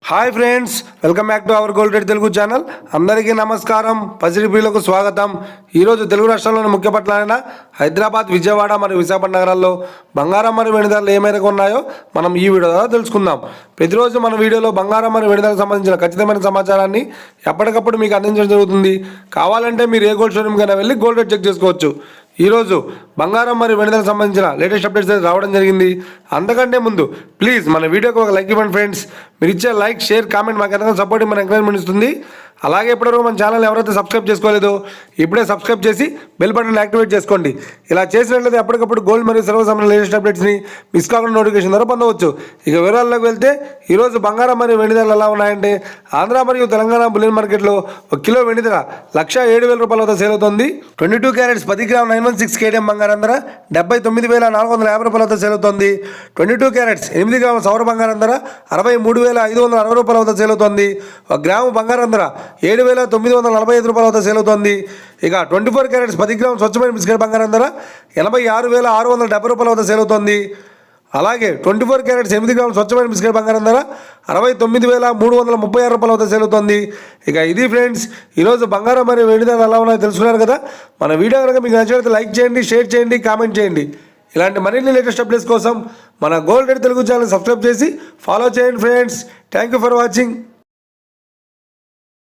Hi friends, welcome back to our gold rate Telugu channel. అందరికీ నమస్కారం. పసిడి ప్రియులకు స్వాగతం. ఈరోజు తెలుగు రాష్ట్రాల్లోని ముఖ్య పట్టణాలైన హైదరాబాద్, విజయవాడ మరియు విశాఖపట్నం నగరాల్లో బంగారం మరియు వెండి ధరలు ఏ మేరకు ఉన్నాయో మనం ఈ వీడియో ద్వారా తెలుసుకుందాం. ప్రతిరోజు మన వీడియోలో బంగారం మరియు వెండి ధరకు సంబంధించిన ఖచ్చితమైన సమాచారాన్ని ఎప్పటికప్పుడు మీకు అందించడం జరుగుతుంది. కావాలంటే మీరు ఏ గోల్డ్ షోరూమ్కైనా వెళ్ళి గోల్డ్ రేట్ చెక్ చేసుకోవచ్చు. ఈరోజు బంగారం మరియు వెండి ధరకు సంబంధించిన లేటెస్ట్ అప్డేట్స్ రావడం జరిగింది. అంతకంటే ముందు ప్లీజ్ మన వీడియోకి ఒక లైక్ ఇవ్వండి ఫ్రెండ్స్. మీరు ఇచ్చే లైక్, షేర్, కామెంట్ మాకు ఎంతగా సపోర్ట్, మన ఎంకరేజ్మెంట్ ఇస్తుంది. అలాగే ఇప్పటివరకు మన ఛానల్ ఎవరైతే సబ్స్క్రైబ్ చేసుకోలేదో ఇప్పుడే సబ్స్క్రైబ్ చేసి బెల్ బటన్ యాక్టివేట్ చేసుకోండి. ఇలా చేసినట్లయితే ఎప్పటికప్పుడు గోల్డ్ మరియు సిల్వర్ సంబంధించిన లేటెస్ట్ అప్డేట్స్ని మిస్ కాకుండా నోటిఫికేషన్ ద్వారా పొందవచ్చు. ఇక వివరాల్లోకి వెళ్తే ఈరోజు బంగారం మరియు వెండి ధరలు ఎలా ఉన్నాయంటే, ఆంధ్ర మరియు తెలంగాణ బులియన్ మార్కెట్లో 1 కిలో వెండి ధర 1,07,000 రూపాయల వద్ద సేల్ అవుతుంది. 22 క్యారెట్స్ 10 గ్రామ్ 916 KDM బంగారం ధర 79,450 రూపాయల వద్ద సేల్ అవుతుంది. 22 క్యారెట్స్ 8 గ్రాముల సౌర బంగారం ధర 63,560 రూపాయల వద్ద సేల్ అవుతుంది. 1 గ్రాము బంగారం ధర 7,945 రూపాయల వద్ద సేల్ అవుతుంది. ఇక 24 క్యారెట్స్ 10 గ్రాముల స్వచ్ఛమైన బిస్కెట్ బంగారం ధర 86,670 రూపాయల వద్ద సేల్ అవుతుంది. అలాగే 24 క్యారెట్స్ 8 గ్రాముల స్వచ్ఛమైన బిస్కెట్ బంగారం ధర 69,336 రూపాయల వద్ద సేల్ అవుతుంది. ఇక ఇది ఫ్రెండ్స్, ఈరోజు బంగారం మరియు వెండి ధరలు ఎలా ఉన్నాయో తెలుసుకున్నారు కదా. మన వీడియో కనుక మీకు నచ్చినట్లయితే లైక్ చేయండి, షేర్ చేయండి, కామెంట్ చేయండి. ఇలాంటి మరిన్ని లేటెస్ట్ అప్డేట్స్ కోసం మన gold rate Telugu channel subscribe చేసి ఫాలో చేయండి friends. Thank you for watching.